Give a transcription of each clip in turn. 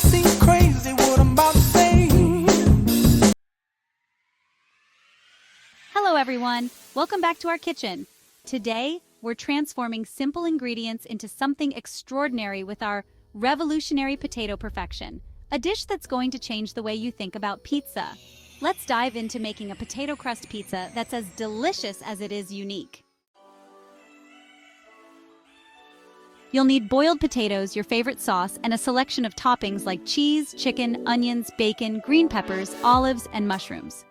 seem crazy what I'm about to say. Hello everyone, welcome back to our kitchen. Today, we're transforming simple ingredients into something extraordinary with our revolutionary potato perfection, a dish that's going to change the way you think about pizza. Let's dive into making a potato crust pizza that's as delicious as it is unique. You'll need boiled potatoes, your favorite sauce, and a selection of toppings like cheese, chicken, onions, bacon, green peppers, olives, and mushrooms.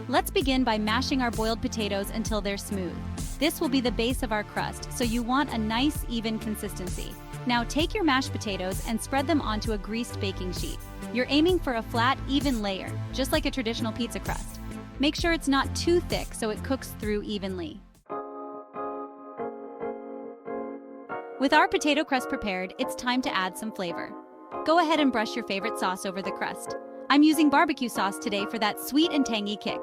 Let's begin by mashing our boiled potatoes until they're smooth. This will be the base of our crust, so you want a nice, even consistency. Now take your mashed potatoes and spread them onto a greased baking sheet. You're aiming for a flat, even layer, just like a traditional pizza crust. Make sure it's not too thick so it cooks through evenly. With our potato crust prepared, it's time to add some flavor. Go ahead and brush your favorite sauce over the crust. I'm using barbecue sauce today for that sweet and tangy kick.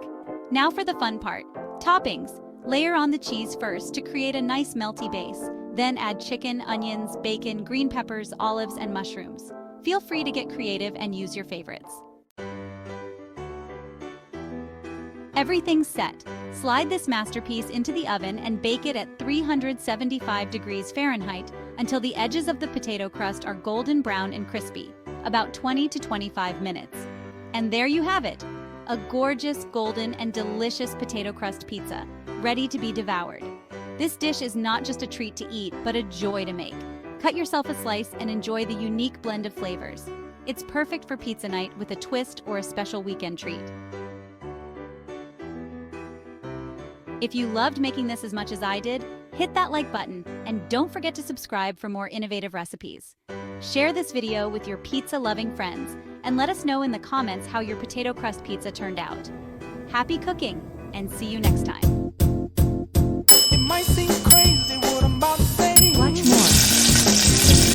Now for the fun part, toppings. Layer on the cheese first to create a nice melty base. Then add chicken, onions, bacon, green peppers, olives, and mushrooms. Feel free to get creative and use your favorites. Everything's set. Slide this masterpiece into the oven and bake it at 375 degrees Fahrenheit until the edges of the potato crust are golden brown and crispy, about 20 to 25 minutes. And there you have it, a gorgeous, golden, and delicious potato crust pizza, ready to be devoured. This dish is not just a treat to eat, but a joy to make. Cut yourself a slice and enjoy the unique blend of flavors. It's perfect for pizza night with a twist or a special weekend treat. If you loved making this as much as I did, hit that like button and don't forget to subscribe for more innovative recipes. Share this video with your pizza-loving friends and let us know in the comments how your potato crust pizza turned out. Happy cooking, and see you next time.